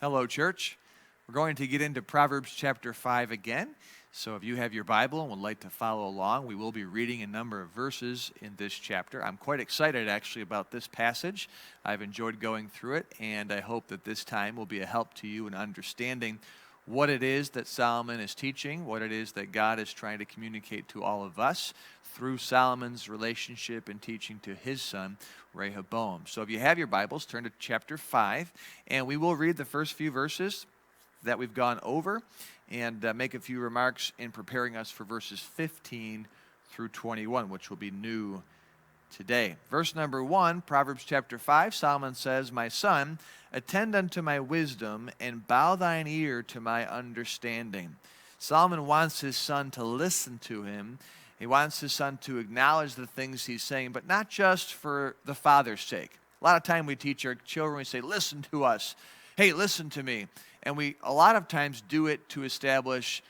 Hello, church. We're going to get into Proverbs chapter 5 again. So if you have your Bible and would like to follow along, we will be reading a number of verses in this chapter. I'm quite excited, actually, about this passage. I've enjoyed going through it, and I hope that this time will be a help to you in understanding what it is that Solomon is teaching, what it is that God is trying to communicate to all of us through Solomon's relationship and teaching to his son, Rehoboam. So if you have your Bibles, turn to chapter 5, and we will read the first few verses that we've gone over and make a few remarks in preparing us for verses 15 through 21, which will be new today. Verse number 1, Proverbs chapter 5, Solomon says, "My son, attend unto my wisdom, and bow thine ear to my understanding." Solomon wants his son to listen to him. He wants his son to acknowledge the things he's saying, but not just for the father's sake. A lot of time we teach our children, we say, listen to us. Hey, listen to me. And we a lot of times do it to establish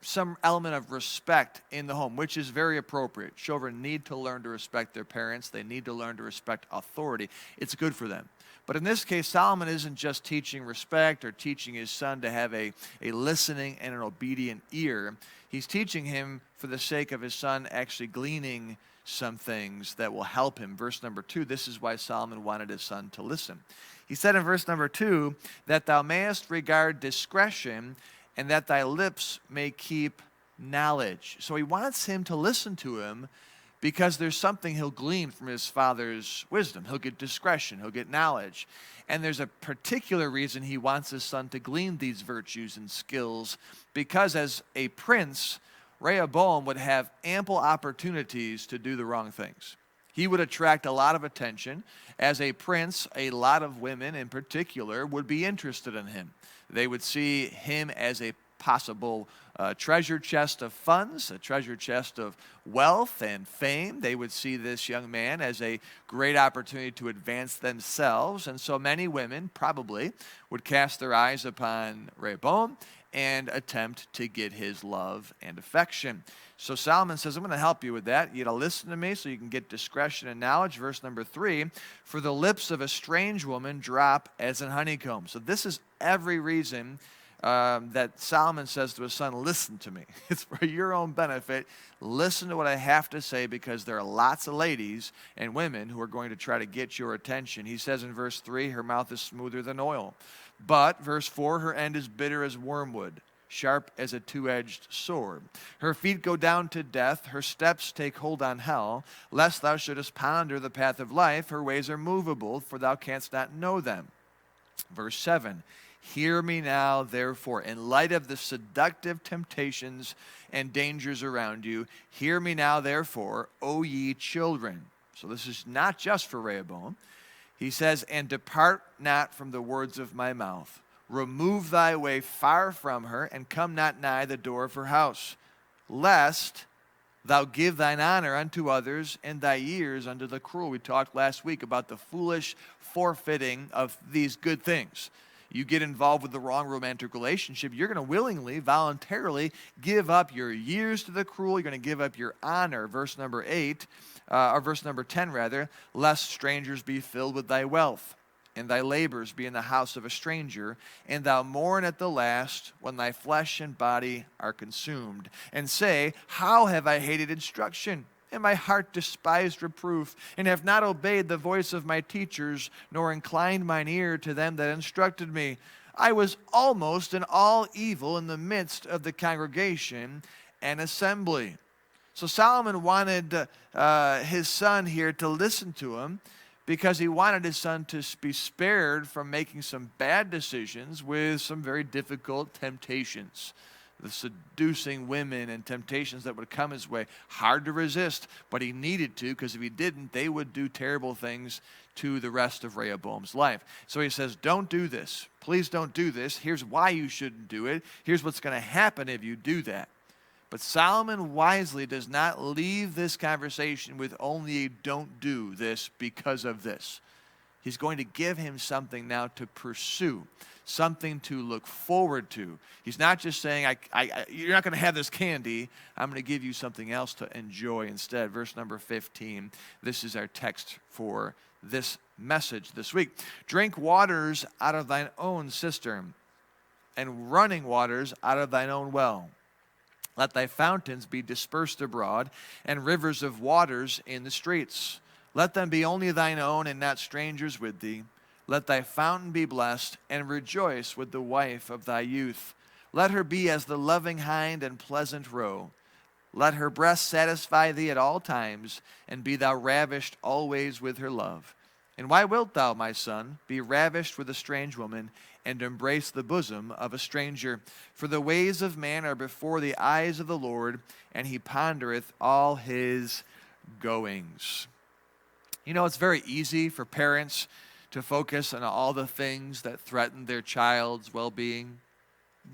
some element of respect in the home, which is very appropriate. Children need to learn to respect their parents. They need to learn to respect authority. It's good for them. But in this case, Solomon isn't just teaching respect or teaching his son to have a listening and an obedient ear. He's teaching him for the sake of his son actually gleaning some things that will help him. Verse number 2, this is why Solomon wanted his son to listen. He said in verse number 2, that thou mayest regard discretion and that thy lips may keep knowledge. So he wants him to listen to him because there's something he'll glean from his father's wisdom. He'll get discretion, he'll get knowledge. And there's a particular reason he wants his son to glean these virtues and skills, because as a prince, Rehoboam would have ample opportunities to do the wrong things. He would attract a lot of attention. As a prince, a lot of women in particular would be interested in him. They would see him as a possible treasure chest of funds, a treasure chest of wealth and fame. They would see this young man as a great opportunity to advance themselves. And so many women probably would cast their eyes upon Rehoboam and attempt to get his love and affection. So Solomon says, I'm going to help you with that. You got to listen to me so you can get discretion and knowledge. Verse number 3, for the lips of a strange woman drop as an honeycomb. So this is every reason that Solomon says to his son, listen to me. It's for your own benefit. Listen to what I have to say, because there are lots of ladies and women who are going to try to get your attention. He says in verse 3, her mouth is smoother than oil. But, verse 4, her end is bitter as wormwood, sharp as a two-edged sword. Her feet go down to death, her steps take hold on hell, lest thou shouldest ponder the path of life. Her ways are movable, for thou canst not know them. Verse 7, hear me now, therefore, in light of the seductive temptations and dangers around you. Hear me now, therefore, O ye children. So this is not just for Rehoboam. He says, and depart not from the words of my mouth. Remove thy way far from her, and come not nigh the door of her house, lest thou give thine honor unto others, and thy years unto the cruel. We talked last week about the foolish forfeiting of these good things. You get involved with the wrong romantic relationship, you're going to willingly, voluntarily give up your years to the cruel. You're going to give up your honor. Verse number 10 rather, lest strangers be filled with thy wealth, and thy labors be in the house of a stranger, and thou mourn at the last when thy flesh and body are consumed, and say, how have I hated instruction, and my heart despised reproof, and have not obeyed the voice of my teachers, nor inclined mine ear to them that instructed me. I was almost in all evil in the midst of the congregation and assembly. So Solomon wanted his son here to listen to him, because he wanted his son to be spared from making some bad decisions with some very difficult temptations. The seducing women and temptations that would come his way. Hard to resist, but he needed to, because if he didn't, they would do terrible things to the rest of Rehoboam's life. So he says, don't do this. Please don't do this. Here's why you shouldn't do it. Here's what's going to happen if you do that. But Solomon wisely does not leave this conversation with only a don't do this because of this. He's going to give him something now to pursue, something to look forward to. He's not just saying, you're not going to have this candy. I'm going to give you something else to enjoy instead. Verse number 15, this is our text for this message this week. Drink waters out of thine own cistern, and running waters out of thine own well. Let thy fountains be dispersed abroad, and rivers of waters in the streets. Let them be only thine own, and not strangers with thee. Let thy fountain be blessed, and rejoice with the wife of thy youth. Let her be as the loving hind and pleasant roe. Let her breast satisfy thee at all times, and be thou ravished always with her love. And why wilt thou, my son, be ravished with a strange woman, and embrace the bosom of a stranger? For the ways of man are before the eyes of the Lord, and he pondereth all his goings. You know, it's very easy for parents to focus on all the things that threaten their child's well-being.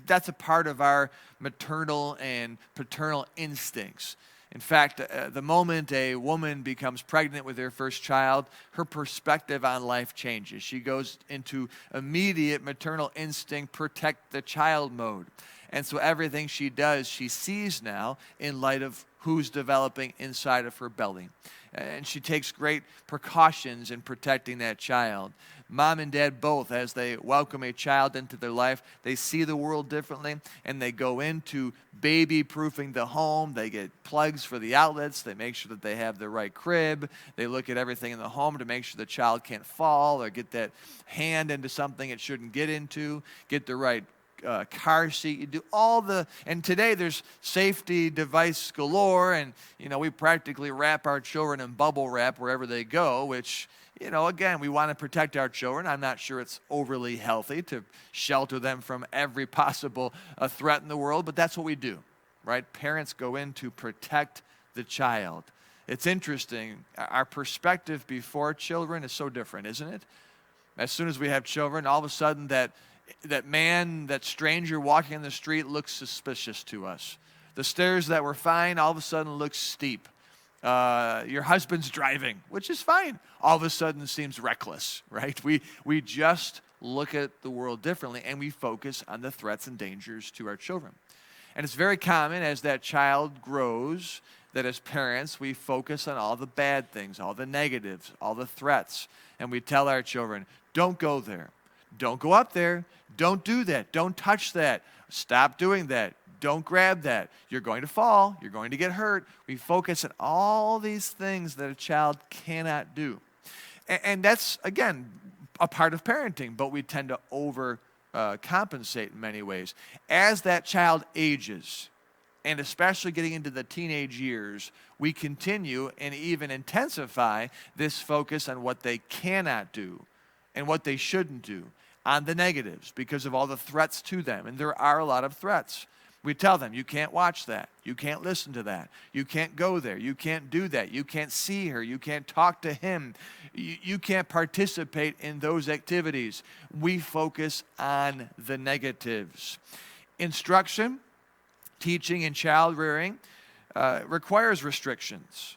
That's a part of our maternal and paternal instincts. In fact, the moment a woman becomes pregnant with her first child, her perspective on life changes. She goes into immediate maternal instinct, protect the child mode. And so everything she does, she sees now in light of who's developing inside of her belly. And she takes great precautions in protecting that child. Mom and dad both, as they welcome a child into their life, they see the world differently, and they go into baby-proofing the home. They get plugs for the outlets. They make sure that they have the right crib. They look at everything in the home to make sure the child can't fall or get that hand into something it shouldn't get into, get the right car seat. You do all the, and today there's safety device galore, and we practically wrap our children in bubble wrap wherever they go, which, again, we want to protect our children. I'm not sure it's overly healthy to shelter them from every possible threat in the world, but that's what we do, right? Parents go in to protect the child. It's interesting. Our perspective before children is so different, isn't it? As soon as we have children, all of a sudden that man, that stranger walking in the street looks suspicious to us. The stairs that were fine all of a sudden look steep. Your husband's driving, which is fine, all of a sudden seems reckless, right? We just look at the world differently, and we focus on the threats and dangers to our children. And it's very common as that child grows that as parents we focus on all the bad things, all the negatives, all the threats, and we tell our children, don't go there. Don't go up there. Don't do that. Don't touch that. Stop doing that. Don't grab that. You're going to fall. You're going to get hurt. We focus on all these things that a child cannot do. And that's, again, a part of parenting, but we tend to overcompensate in many ways. As that child ages, and especially getting into the teenage years, we continue and even intensify this focus on what they cannot do and what they shouldn't do, on the negatives because of all the threats to them. And there are a lot of threats. We tell them, you can't watch that. You can't listen to that. You can't go there. You can't do that. You can't see her. You can't talk to him. You can't participate in those activities. We focus on the negatives. Instruction, teaching, and child rearing requires restrictions.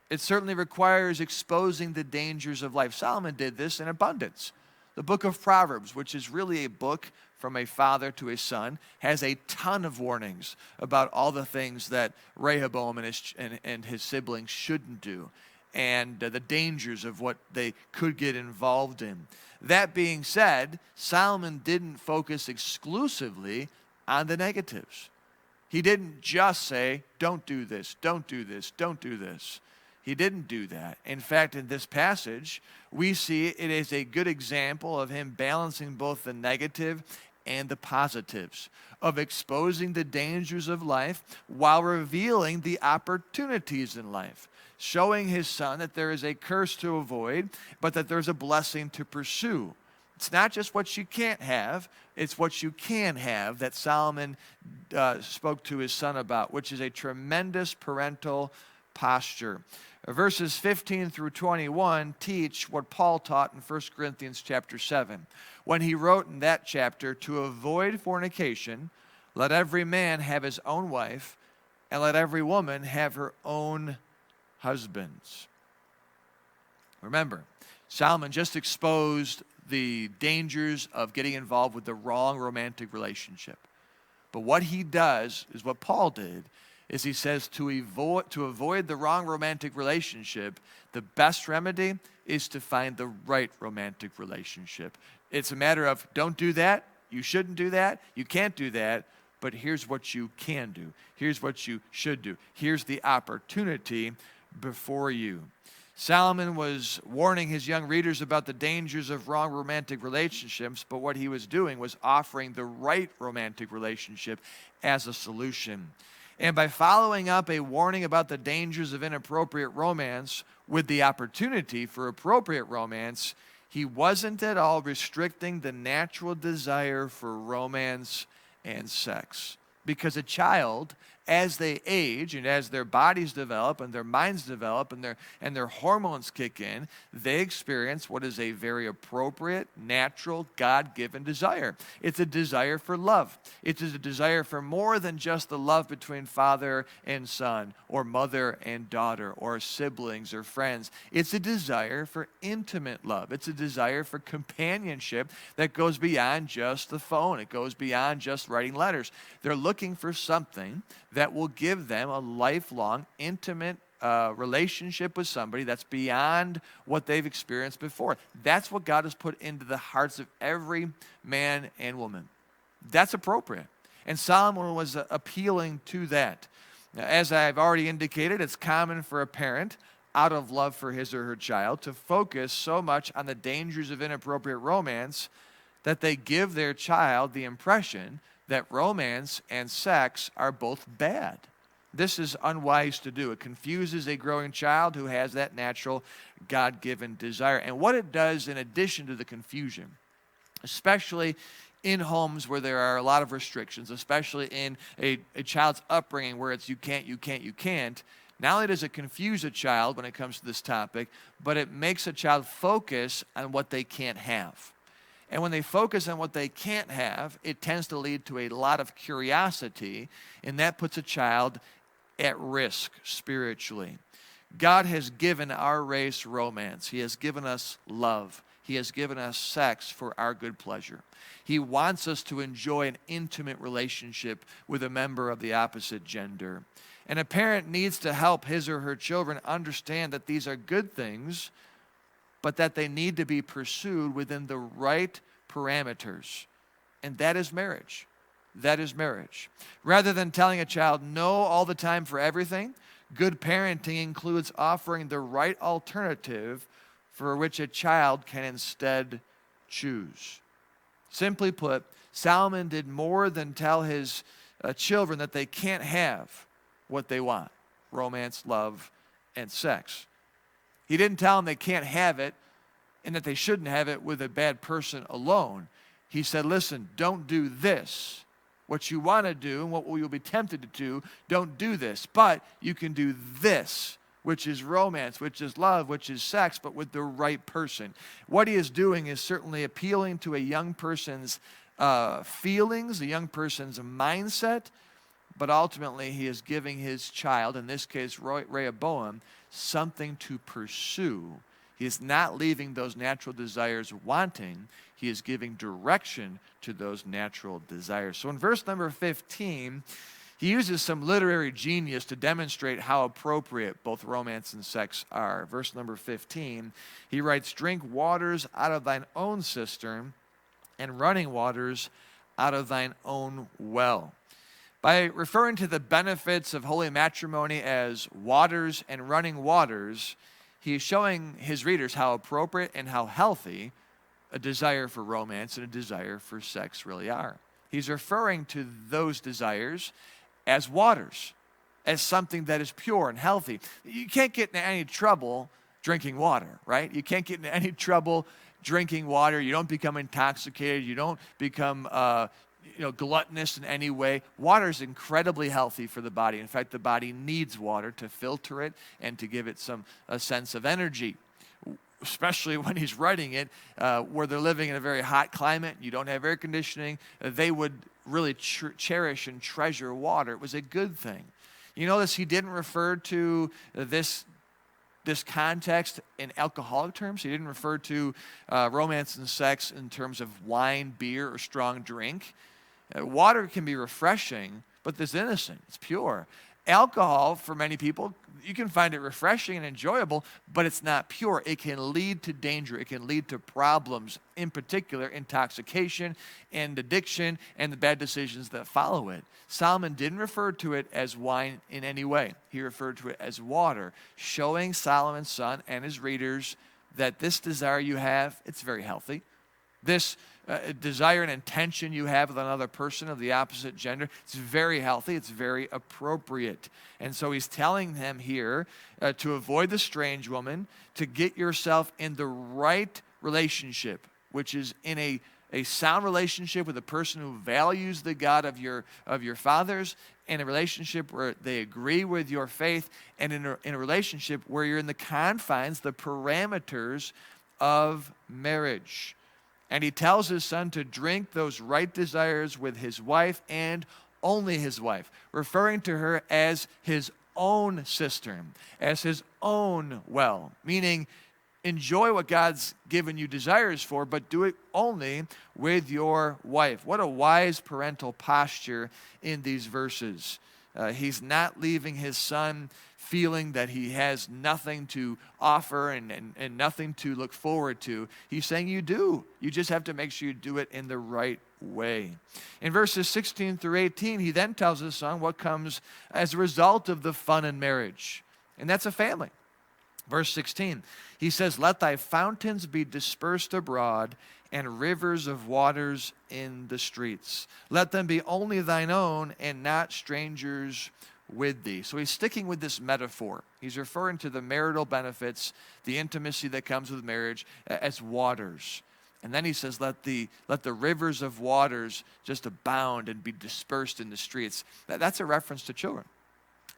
It certainly requires exposing the dangers of life. Solomon did this in abundance. The book of Proverbs, which is really a book from a father to a son, has a ton of warnings about all the things that Rehoboam and his siblings shouldn't do, and the dangers of what they could get involved in. That being said, Solomon didn't focus exclusively on the negatives. He didn't just say, don't do this, don't do this, don't do this. He didn't do that. In fact, in this passage, we see it is a good example of him balancing both the negative and the positives, of exposing the dangers of life while revealing the opportunities in life, showing his son that there is a curse to avoid, but that there's a blessing to pursue. It's not just what you can't have, it's what you can have that Solomon spoke to his son about, which is a tremendous parental posture. Verses 15 through 21 teach what Paul taught in 1 Corinthians chapter 7, when he wrote in that chapter, to avoid fornication, let every man have his own wife, and let every woman have her own husbands. Remember, Solomon just exposed the dangers of getting involved with the wrong romantic relationship. But what he does is what Paul did, is he says to avoid the wrong romantic relationship, the best remedy is to find the right romantic relationship. It's a matter of don't do that, you shouldn't do that, you can't do that, but here's what you can do. Here's what you should do. Here's the opportunity before you. Solomon was warning his young readers about the dangers of wrong romantic relationships, but what he was doing was offering the right romantic relationship as a solution. And by following up a warning about the dangers of inappropriate romance with the opportunity for appropriate romance, he wasn't at all restricting the natural desire for romance and sex. Because a child, as they age and as their bodies develop and their minds develop and their hormones kick in, they experience what is a very appropriate, natural, God-given desire. It's a desire for love. It's a desire for more than just the love between father and son or mother and daughter or siblings or friends. It's a desire for intimate love. It's a desire for companionship that goes beyond just the phone. It goes beyond just writing letters. They're looking for something that will give them a lifelong, intimate relationship with somebody that's beyond what they've experienced before. That's what God has put into the hearts of every man and woman. That's appropriate. And Solomon was appealing to that. Now, as I've already indicated, it's common for a parent, out of love for his or her child, to focus so much on the dangers of inappropriate romance that they give their child the impression that romance and sex are both bad. This is unwise to do. It confuses a growing child who has that natural God-given desire. And what it does in addition to the confusion, especially in homes where there are a lot of restrictions, especially in a child's upbringing where it's you can't, not only does it confuse a child when it comes to this topic, but it makes a child focus on what they can't have. And when they focus on what they can't have, it tends to lead to a lot of curiosity, and that puts a child at risk spiritually. God has given our race romance. He has given us love. He has given us sex for our good pleasure. He wants us to enjoy an intimate relationship with a member of the opposite gender. And a parent needs to help his or her children understand that these are good things, but that they need to be pursued within the right parameters. And that is marriage. That is marriage. Rather than telling a child no all the time for everything, good parenting includes offering the right alternative for which a child can instead choose. Simply put, Solomon did more than tell his children that they can't have what they want: romance, love, and sex. He didn't tell them they can't have it and that they shouldn't have it with a bad person alone. He said, listen, don't do this. What you want to do and what you'll be tempted to do, don't do this. But you can do this, which is romance, which is love, which is sex, but with the right person. What he is doing is certainly appealing to a young person's feelings, a young person's mindset, but ultimately he is giving his child, in this case Rehoboam, something to pursue. He is not leaving those natural desires wanting. He is giving direction to those natural desires. So in verse number 15, he uses some literary genius to demonstrate how appropriate both romance and sex are. Verse number 15, he writes, "Drink waters out of thine own cistern, and running waters out of thine own well." By referring to the benefits of holy matrimony as waters and running waters, he is showing his readers how appropriate and how healthy a desire for romance and a desire for sex really are. He's referring to those desires as waters, as something that is pure and healthy. You can't get into any trouble drinking water, right? You can't get into any trouble drinking water. You don't become intoxicated. You don't become gluttonous in any way. Water is incredibly healthy for the body. In fact, the body needs water to filter it and to give it a sense of energy, especially when he's writing it where they're living in a very hot climate. You don't have air conditioning. They would really cherish and treasure water. It was a good thing. You notice he didn't refer to this context in alcoholic terms. He didn't refer to romance and sex in terms of wine, beer, or strong drink. Water can be refreshing, but it's innocent. It's pure. Alcohol, for many people, you can find it refreshing and enjoyable, but it's not pure. It can lead to danger. It can lead to problems, in particular, intoxication and addiction and the bad decisions that follow it. Solomon didn't refer to it as wine in any way. He referred to it as water, showing Solomon's son and his readers that this desire you have, it's very healthy. This desire and intention you have with another person of the opposite gender, it's very healthy, it's very appropriate. And so he's telling them here to avoid the strange woman, to get yourself in the right relationship, which is in a sound relationship with a person who values the God of your fathers, and a relationship where they agree with your faith, and in a relationship where you're in the confines, the parameters of marriage. And he tells his son to drink those right desires with his wife and only his wife, referring to her as his own cistern, as his own well, meaning enjoy what God's given you desires for, but do it only with your wife. What a wise parental posture in these verses. He's not leaving his son feeling that he has nothing to offer and nothing to look forward to. He's saying you do. You just have to make sure you do it in the right way. In verses 16 through 18, he then tells his son what comes as a result of the fun in marriage, and that's a family. Verse 16, he says, "Let thy fountains be dispersed abroad, and rivers of waters in the streets. Let them be only thine own, and not strangers with thee." So he's sticking with this metaphor. He's referring to the marital benefits, the intimacy that comes with marriage, as waters. And then he says, let the rivers of waters just abound and be dispersed in the streets. That's a reference to children.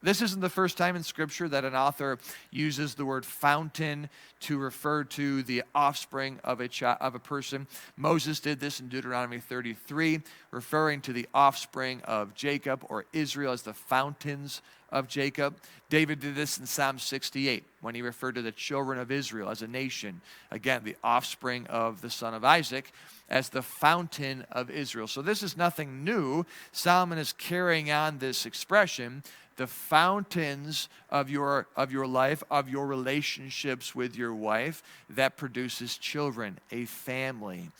This isn't the first time in Scripture that an author uses the word fountain to refer to the offspring of a person. Moses did this in Deuteronomy 33, referring to the offspring of Jacob or Israel as the fountains of Jacob. David did this in Psalm 68 when he referred to the children of Israel as a nation. Again, the offspring of the son of Isaac as the fountain of Israel. So this is nothing new. Solomon is carrying on this expression, the fountains of your life, of your relationships with your wife, that produces children, a family.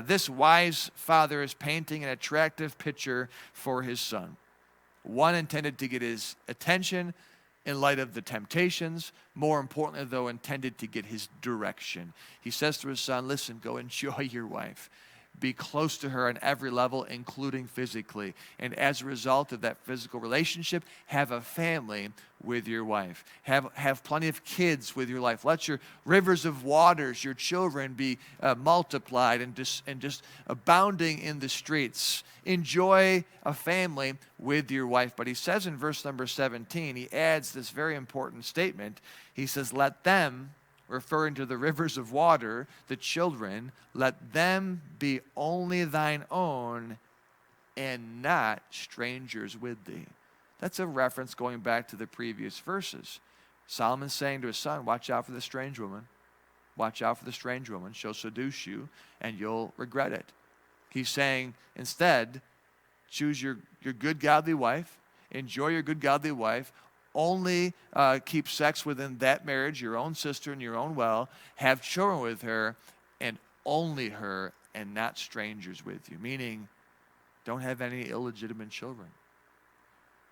This wise father is painting an attractive picture for his son. One intended to get his attention in light of the temptations. More importantly, though, intended to get his direction. He says to his son, listen, go enjoy your wife. Be close to her on every level, including physically. And as a result of that physical relationship, have a family with your wife. Have plenty of kids with your life. Let your rivers of waters, your children, be multiplied and just abounding in the streets. Enjoy a family with your wife. But he says in verse number 17, he adds this very important statement. He says, let them, referring to the rivers of water, the children, let them be only thine own and not strangers with thee. That's a reference going back to the previous verses. Solomon's saying to his son, watch out for the strange woman. Watch out for the strange woman. She'll seduce you and you'll regret it. He's saying, instead, choose your good godly wife. Enjoy your good godly wife. Only keep sex within that marriage, your own sister and your own well. Have children with her, and only her, and not strangers with you. Meaning, don't have any illegitimate children.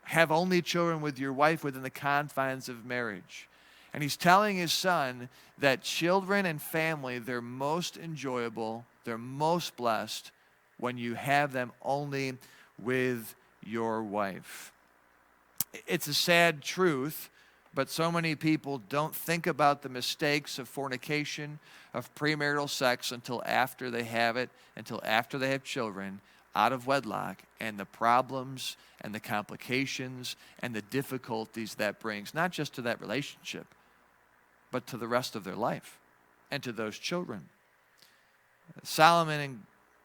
Have only children with your wife within the confines of marriage. And he's telling his son that children and family, they're most enjoyable, they're most blessed when you have them only with your wife. It's a sad truth, but so many people don't think about the mistakes of fornication, of premarital sex until after they have it, until after they have children out of wedlock, and the problems and the complications and the difficulties that brings, not just to that relationship, but to the rest of their life and to those children. Solomon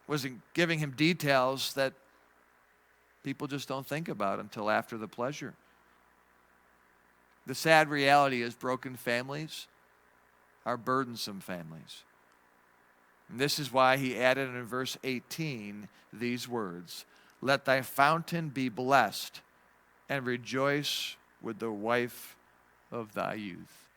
wasn't giving him details that people just don't think about until after the pleasure. The sad reality is broken families are burdensome families. And this is why he added in verse 18 these words, let thy fountain be blessed, and rejoice with the wife of thy youth.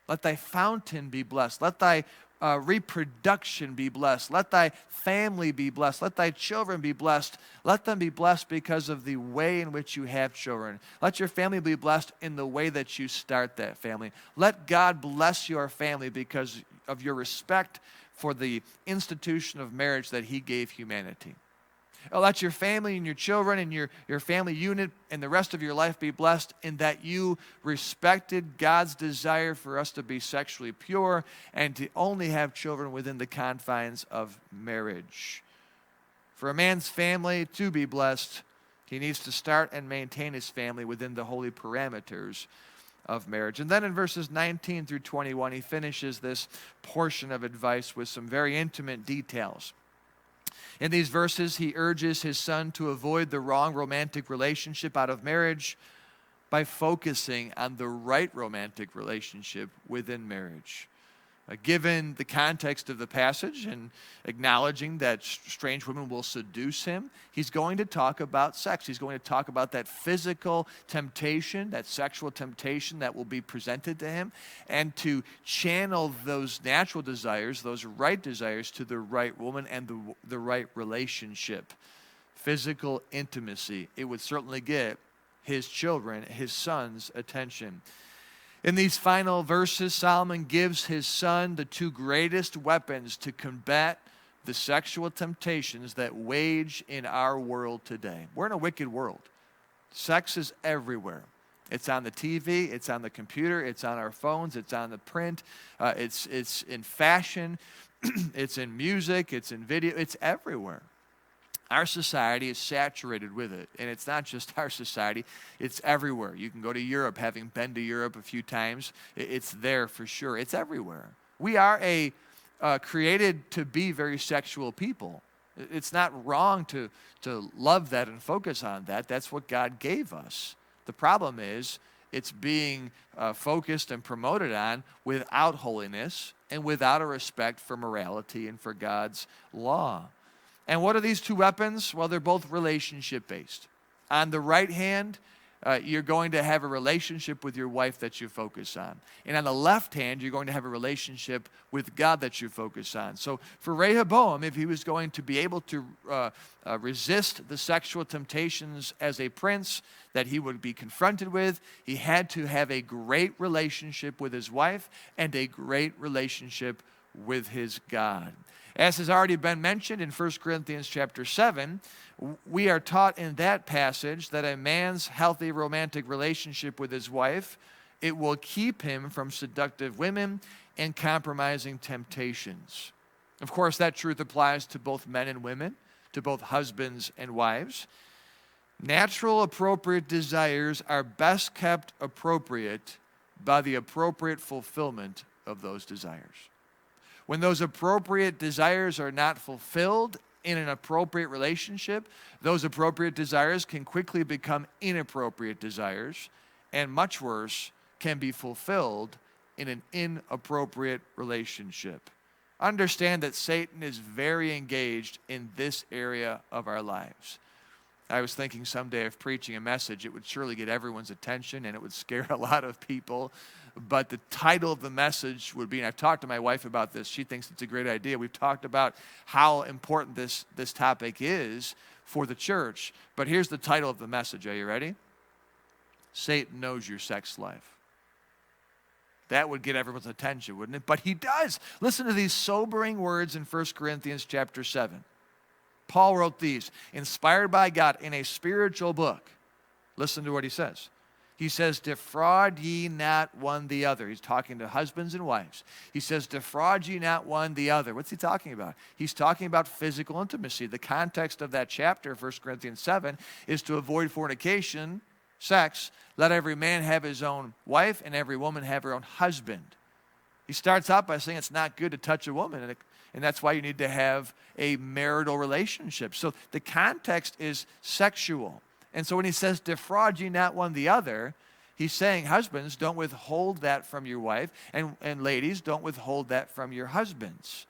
Let thy fountain be blessed. Let thy reproduction be blessed. Let thy family be blessed. Let thy children be blessed. Let them be blessed because of the way in which you have children. Let your family be blessed in the way that you start that family. Let God bless your family because of your respect for the institution of marriage that he gave humanity. Let your family and your children and your family unit and the rest of your life be blessed in that you respected God's desire for us to be sexually pure and to only have children within the confines of marriage. For a man's family to be blessed, he needs to start and maintain his family within the holy parameters of marriage. And then in verses 19 through 21, he finishes this portion of advice with some very intimate details. In these verses, he urges his son to avoid the wrong romantic relationship out of marriage by focusing on the right romantic relationship within marriage. Given the context of the passage and acknowledging that strange women will seduce him, he's going to talk about sex. He's going to talk about that physical temptation, that sexual temptation that will be presented to him, and to channel those natural desires, those right desires, to the right woman and the right relationship. Physical intimacy. It would certainly get his children, his son's attention. In these final verses, Solomon gives his son the two greatest weapons to combat the sexual temptations that wage in our world today. We're in a wicked world. Sex is everywhere. It's on the TV, it's on the computer, it's on our phones, it's on the print, it's in fashion, it's in music, it's in video, it's everywhere. Our society is saturated with it, and it's not just our society, it's everywhere. You can go to Europe, having been to Europe a few times, it's there for sure. It's everywhere. We are created to be very sexual people. It's not wrong to love that and focus on that. That's what God gave us. The problem is it's being focused and promoted on without holiness and without a respect for morality and for God's law. And what are these two weapons? Well, they're both relationship-based. On the right hand, you're going to have a relationship with your wife that you focus on. And on the left hand, you're going to have a relationship with God that you focus on. So for Rehoboam, if he was going to be able to resist the sexual temptations as a prince that he would be confronted with, he had to have a great relationship with his wife and a great relationship with his God. As has already been mentioned in 1 Corinthians chapter 7, we are taught in that passage that a man's healthy romantic relationship with his wife, it will keep him from seductive women and compromising temptations. Of course, that truth applies to both men and women, to both husbands and wives. Natural appropriate desires are best kept appropriate by the appropriate fulfillment of those desires. When those appropriate desires are not fulfilled in an appropriate relationship, those appropriate desires can quickly become inappropriate desires, and much worse, can be fulfilled in an inappropriate relationship. Understand that Satan is very engaged in this area of our lives. I was thinking someday of preaching a message, it would surely get everyone's attention and it would scare a lot of people. But the title of the message would be, and I've talked to my wife about this, she thinks it's a great idea. We've talked about how important this topic is for the church. But here's the title of the message. Are you ready? Satan knows your sex life. That would get everyone's attention, wouldn't it? But he does. Listen to these sobering words in 1 Corinthians chapter 7. Paul wrote these, inspired by God in a spiritual book. Listen to what he says. He says, defraud ye not one the other. He's talking to husbands and wives. He says, defraud ye not one the other. What's he talking about? He's talking about physical intimacy. The context of that chapter, 1 Corinthians 7, is to avoid fornication, sex. Let every man have his own wife and every woman have her own husband. He starts out by saying it's not good to touch a woman, and that's why you need to have a marital relationship. So the context is sexual. And so when he says, defraud ye not one the other, he's saying, husbands, don't withhold that from your wife, and ladies, don't withhold that from your husbands.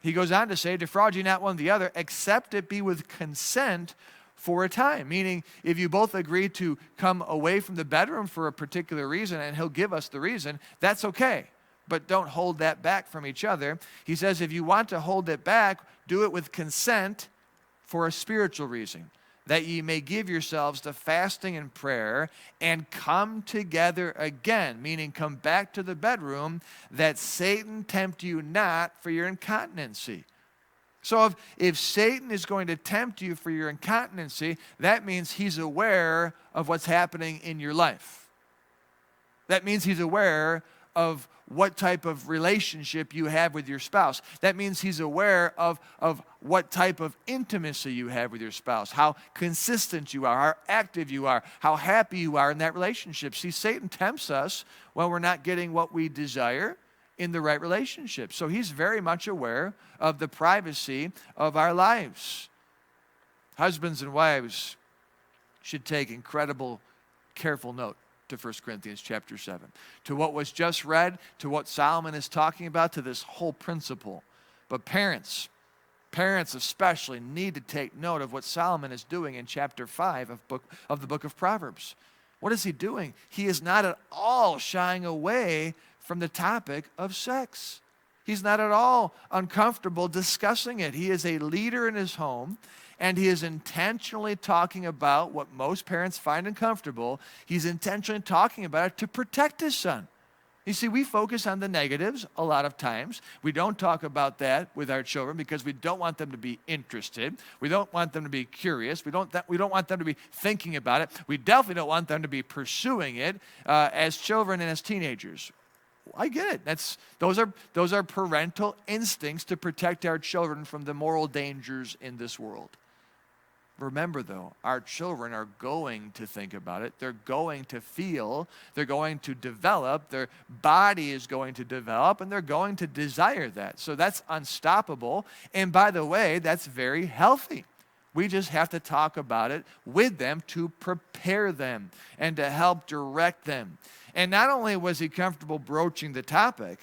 He goes on to say, defraud ye not one the other, except it be with consent for a time. Meaning, if you both agree to come away from the bedroom for a particular reason, and he'll give us the reason, that's okay. But don't hold that back from each other. He says if you want to hold it back, do it with consent for a spiritual reason, that ye may give yourselves to fasting and prayer and come together again, meaning come back to the bedroom, that Satan tempt you not for your incontinency. So if Satan is going to tempt you for your incontinency, that means he's aware of what's happening in your life. That means he's aware of what type of relationship you have with your spouse. That means he's aware of what type of intimacy you have with your spouse, how consistent you are, how active you are, how happy you are in that relationship. See, Satan tempts us when we're not getting what we desire in the right relationship. So he's very much aware of the privacy of our lives. Husbands and wives should take incredible, careful note to 1 Corinthians chapter 7. To what was just read, to what Solomon is talking about, to this whole principle. But parents especially need to take note of what Solomon is doing in chapter 5 of the book of Proverbs. What is he doing? He is not at all shying away from the topic of sex. He's not at all uncomfortable discussing it. He is a leader in his home, and he is intentionally talking about what most parents find uncomfortable. He's intentionally talking about it to protect his son. You see, we focus on the negatives a lot of times. We don't talk about that with our children because we don't want them to be interested. We don't want them to be curious. We don't want them to be thinking about it. We definitely don't want them to be pursuing it as children and as teenagers. I get it. Those are parental instincts to protect our children from the moral dangers in this world. Remember, though, our children are going to think about it. They're going to feel. They're going to develop. Their body is going to develop, and they're going to desire that. So that's unstoppable. And by the way, that's very healthy. We just have to talk about it with them to prepare them and to help direct them. And not only was he comfortable broaching the topic,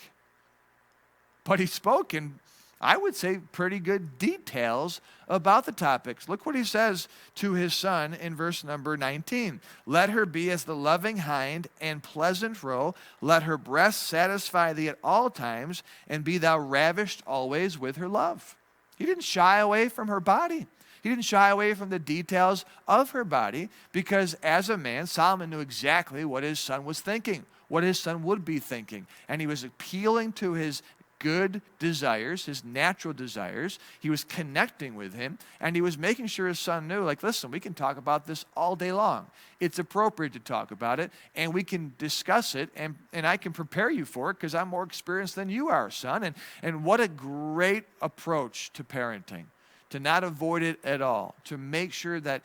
but he spoke in, I would say, pretty good details about the topics. Look what he says to his son in verse number 19. Let her be as the loving hind and pleasant roe. Let her breast satisfy thee at all times, and be thou ravished always with her love. He didn't shy away from her body. He didn't shy away from the details of her body because as a man, Solomon knew exactly what his son was thinking, what his son would be thinking. And he was appealing to his good desires, his natural desires. He was connecting with him, and he was making sure his son knew, like, listen, we can talk about this all day long. It's appropriate to talk about it, and we can discuss it, and I can prepare you for it because I'm more experienced than you are, son. And what a great approach to parenting. To not avoid it at all, to make sure that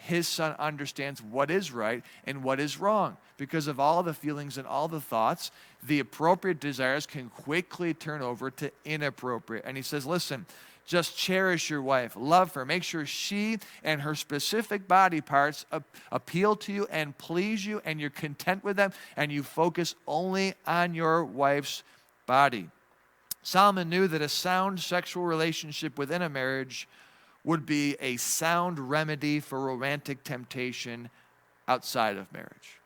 his son understands what is right and what is wrong. Because of all the feelings and all the thoughts, the appropriate desires can quickly turn over to inappropriate. And he says, listen, just cherish your wife, love her, make sure she and her specific body parts appeal to you and please you, and you're content with them, and you focus only on your wife's body. Solomon knew that a sound sexual relationship within a marriage would be a sound remedy for romantic temptation outside of marriage.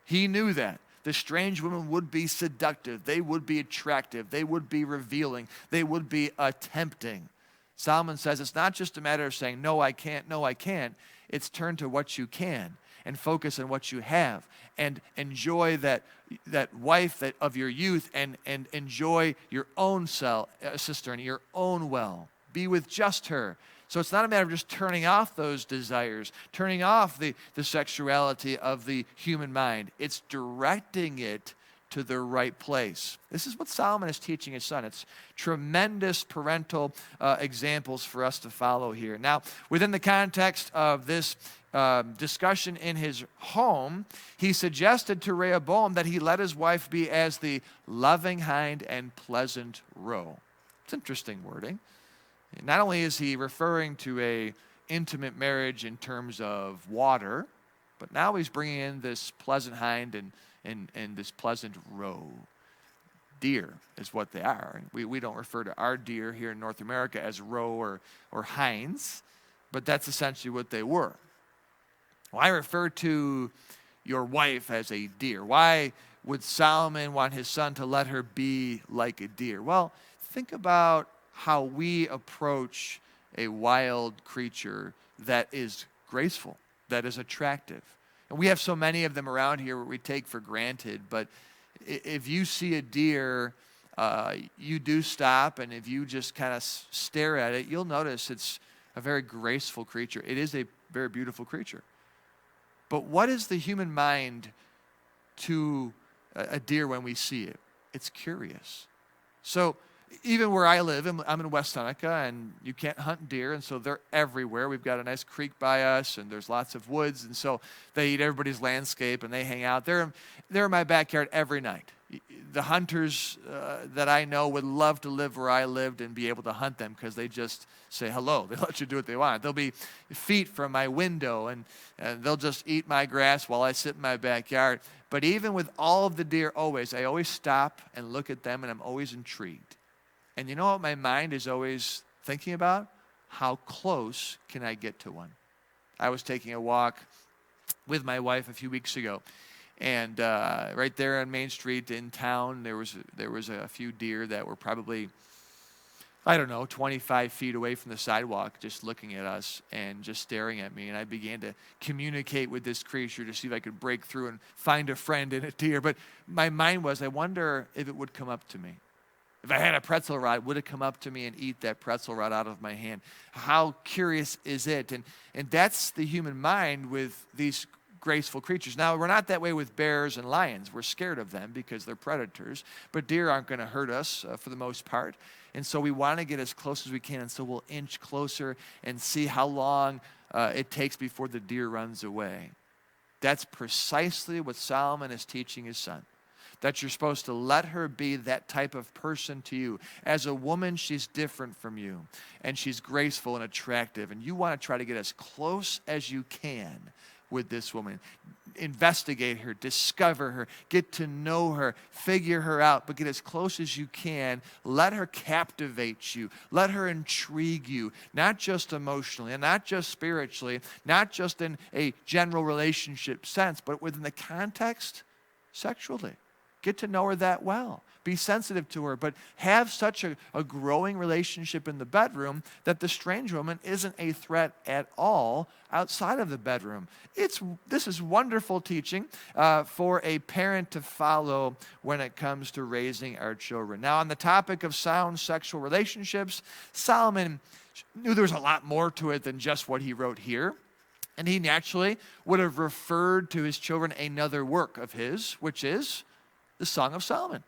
He knew that. The strange women would be seductive. They would be attractive. They would be revealing. They would be tempting. Solomon says it's not just a matter of saying, no, I can't, no, I can't. It's turn to what you can and focus on what you have and enjoy that wife of your youth and enjoy your own sister and your own well. Be with just her. So it's not a matter of just turning off those desires, turning off the sexuality of the human mind. It's directing it to the right place. This is what Solomon is teaching his son. It's tremendous parental examples for us to follow here. Now, within the context of this discussion in his home, he suggested to Rehoboam that he let his wife be as the loving hind and pleasant roe. It's interesting wording. Not only is he referring to a intimate marriage in terms of water, but now he's bringing in this pleasant hind and this pleasant roe. Deer is what they are. We don't refer to our deer here in North America as roe or hinds. but that's essentially what they were. Why refer to your wife as a deer? Why would Solomon want his son to let her be like a deer? Well, think about how we approach a wild creature that is graceful, that is attractive. And we have so many of them around here we take for granted, but if you see a deer, you do stop, and if you just kind of stare at it, you'll notice it's a very graceful creature. It is a very beautiful creature. But what is the human mind to a deer when we see it? It's curious. So even where I live, I'm in West Seneca, and you can't hunt deer, and so they're everywhere. We've got a nice creek by us, and there's lots of woods, and so they eat everybody's landscape, and they hang out. They're in my backyard every night. The hunters that I know would love to live where I lived and be able to hunt them because they just say hello. They let you do what they want. They'll be feet from my window, and they'll just eat my grass while I sit in my backyard. But even with all of the deer, I always stop and look at them, and I'm always intrigued. And you know what my mind is always thinking about? How close can I get to one? I was taking a walk with my wife a few weeks ago, and right there on Main Street in town, there was a few deer that were probably, 25 feet away from the sidewalk, just looking at us and just staring at me. And I began to communicate with this creature to see if I could break through and find a friend in a deer. But my mind was, I wonder if it would come up to me. If I had a pretzel rod, would it come up to me and eat that pretzel rod out of my hand? How curious is it? And that's the human mind with these graceful creatures. Now, we're not that way with bears and lions. We're scared of them because they're predators. But deer aren't going to hurt us for the most part. And so we want to get as close as we can. And so we'll inch closer and see how long it takes before the deer runs away. That's precisely what Solomon is teaching his son. That you're supposed to let her be that type of person to you. As a woman, she's different from you. And she's graceful and attractive. And you want to try to get as close as you can with this woman. Investigate her, discover her, get to know her, figure her out, but get as close as you can. Let her captivate you. Let her intrigue you, not just emotionally and not just spiritually, not just in a general relationship sense, but within the context sexually. Get to know her that well. Be sensitive to her, but have such a growing relationship in the bedroom that the strange woman isn't a threat at all outside of the bedroom. This is wonderful teaching for a parent to follow when it comes to raising our children. Now, on the topic of sound sexual relationships, Solomon knew there was a lot more to it than just what he wrote here. And he naturally would have referred to his children another work of his, which is the Song of Solomon.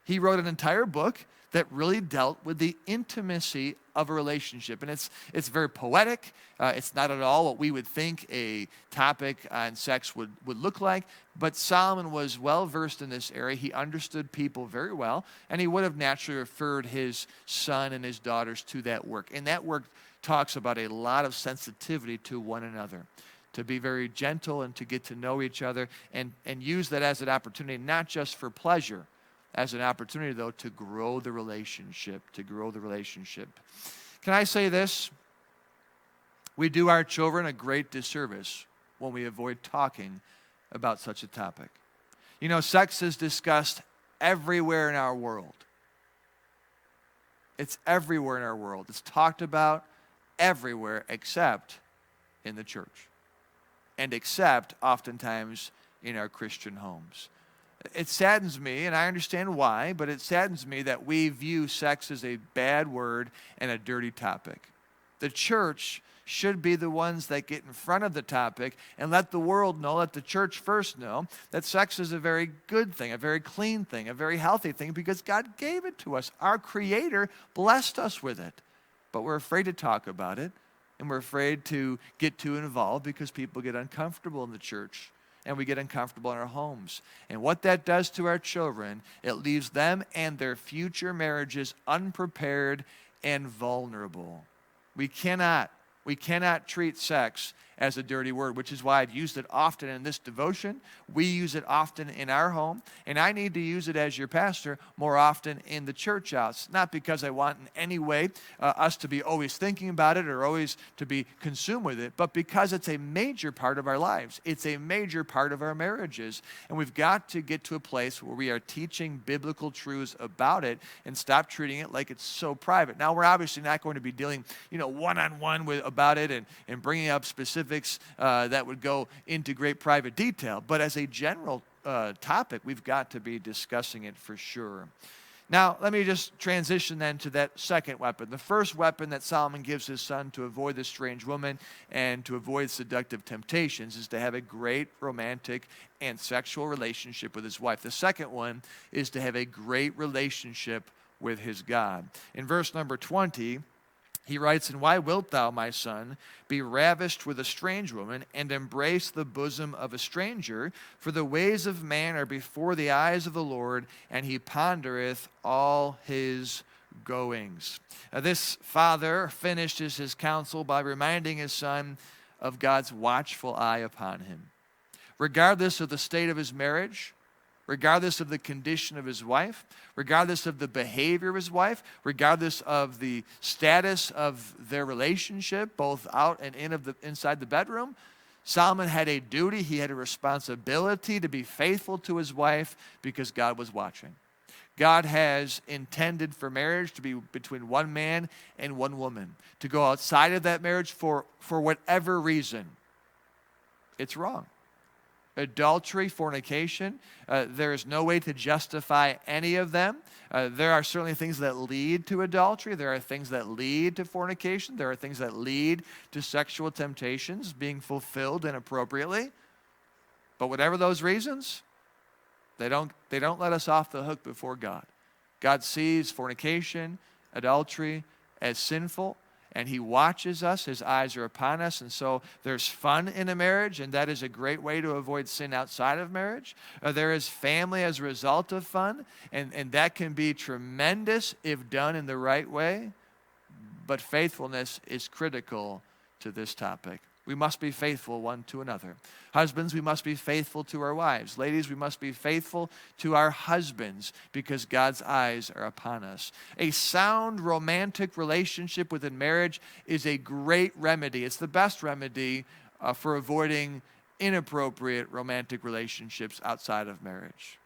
He wrote an entire book that really dealt with the intimacy of a relationship. And it's very poetic. It's not at all what we would think a topic on sex would look like. But Solomon was well versed in this area. He understood people very well. And he would have naturally referred his son and his daughters to that work. And that work talks about a lot of sensitivity to one another, to be very gentle and to get to know each other, and use that as an opportunity, not just for pleasure, as an opportunity, though, to grow the relationship, Can I say this? We do our children a great disservice when we avoid talking about such a topic. You know, sex is discussed everywhere in our world. It's everywhere in our world. It's talked about everywhere except in the church. And except oftentimes in our Christian homes. It saddens me, and I understand why, but it saddens me that we view sex as a bad word and a dirty topic. The church should be the ones that get in front of the topic and let the world know, let the church first know, that sex is a very good thing, a very clean thing, a very healthy thing, because God gave it to us. Our Creator blessed us with it. But we're afraid to talk about it. And we're afraid to get too involved because people get uncomfortable in the church and we get uncomfortable in our homes. And what that does to our children, it leaves them and their future marriages unprepared and vulnerable. We cannot We cannot treat sex as a dirty word, which is why I've used it often in this devotion. We use it often in our home, and I need to use it as your pastor more often in the church house. Not because I want in any way us to be always thinking about it or always to be consumed with it, but because it's a major part of our lives. It's a major part of our marriages, and we've got to get to a place where we are teaching biblical truths about it and stop treating it like it's so private. Now, we're obviously not going to be dealing, one-on-one about it and bringing up specifics that would go into great private detail. But as a general topic, we've got to be discussing it for sure. Now, let me just transition then to that second weapon. The first weapon that Solomon gives his son to avoid the strange woman and to avoid seductive temptations is to have a great romantic and sexual relationship with his wife. The second one is to have a great relationship with his God. In verse number 20, he writes, "And why wilt thou, my son, be ravished with a strange woman, and embrace the bosom of a stranger? For the ways of man are before the eyes of the Lord, and he pondereth all his goings." This father finishes his counsel by reminding his son of God's watchful eye upon him. Regardless of the state of his marriage, regardless of the condition of his wife, regardless of the behavior of his wife, regardless of the status of their relationship, both out and inside the bedroom, Solomon had a duty, he had a responsibility to be faithful to his wife because God was watching. God has intended for marriage to be between one man and one woman. To go outside of that marriage for whatever reason, it's wrong. Adultery, fornication, there is no way to justify any of them. There are certainly things that lead to adultery. There are things that lead to fornication. There are things that lead to sexual temptations being fulfilled inappropriately. But whatever those reasons, they don't let us off the hook before God. God sees fornication, adultery as sinful, and he watches us. His eyes are upon us. And so there's fun in a marriage, and that is a great way to avoid sin outside of marriage. There is family as a result of fun, and that can be tremendous if done in the right way. But faithfulness is critical to this topic. We must be faithful one to another. Husbands, we must be faithful to our wives. Ladies, we must be faithful to our husbands because God's eyes are upon us. A sound romantic relationship within marriage is a great remedy. It's the best remedy for avoiding inappropriate romantic relationships outside of marriage.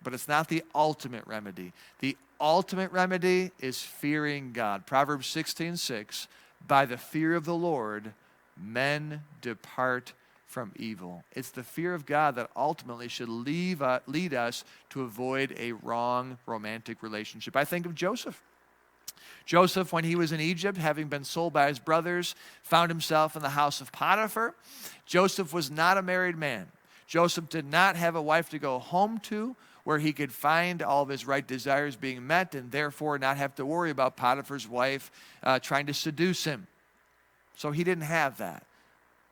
But it's not the ultimate remedy. The ultimate remedy is fearing God. Proverbs 16:6, "By the fear of the Lord, men depart from evil." It's the fear of God that ultimately should lead us to avoid a wrong romantic relationship. I think of Joseph. Joseph, when he was in Egypt, having been sold by his brothers, found himself in the house of Potiphar. Joseph was not a married man. Joseph did not have a wife to go home to where he could find all of his right desires being met and therefore not have to worry about Potiphar's wife trying to seduce him. So he didn't have that.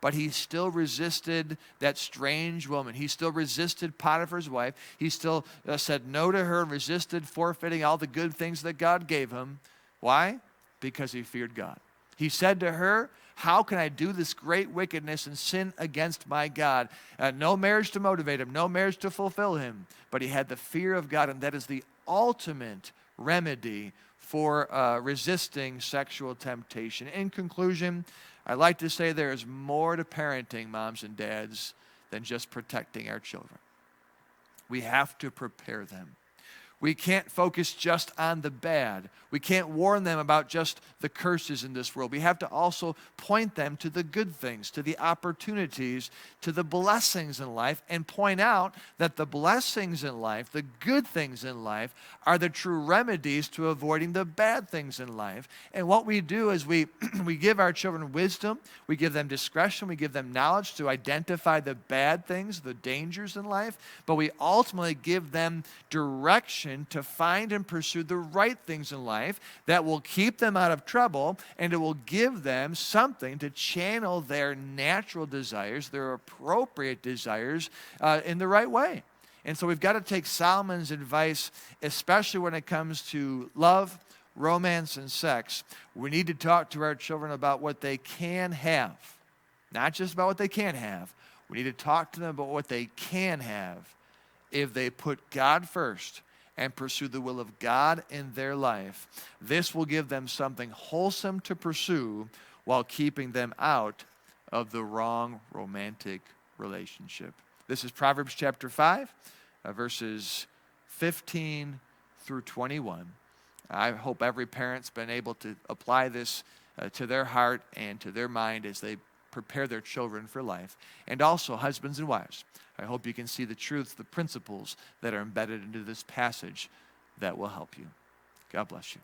But he still resisted that strange woman. He still resisted Potiphar's wife. He still said no to her and resisted forfeiting all the good things that God gave him. Why? Because he feared God. He said to her, "How can I do this great wickedness and sin against my God?" No marriage to motivate him, no marriage to fulfill him. But he had the fear of God, and that is the ultimate remedy for resisting sexual temptation. In conclusion, I like to say there is more to parenting, moms and dads, than just protecting our children. We have to prepare them. We can't focus just on the bad. We can't warn them about just the curses in this world. We have to also point them to the good things, to the opportunities, to the blessings in life, and point out that the blessings in life, the good things in life, are the true remedies to avoiding the bad things in life. And what we do is we give our children wisdom, we give them discretion, we give them knowledge to identify the bad things, the dangers in life, but we ultimately give them direction to find and pursue the right things in life that will keep them out of trouble, and it will give them something to channel their natural desires, their appropriate desires, in the right way. And so we've got to take Solomon's advice, especially when it comes to love, romance and sex, we need to talk to our children about what they can have. Not just about what they can't have. We need to talk to them about what they can have if they put God first and pursue the will of God in their life. This will give them something wholesome to pursue while keeping them out of the wrong romantic relationship. This is Proverbs chapter 5, verses 15 through 21. I hope every parent's been able to apply this to their heart and to their mind as they prepare their children for life. And also husbands and wives. I hope you can see the truths, the principles that are embedded into this passage that will help you. God bless you.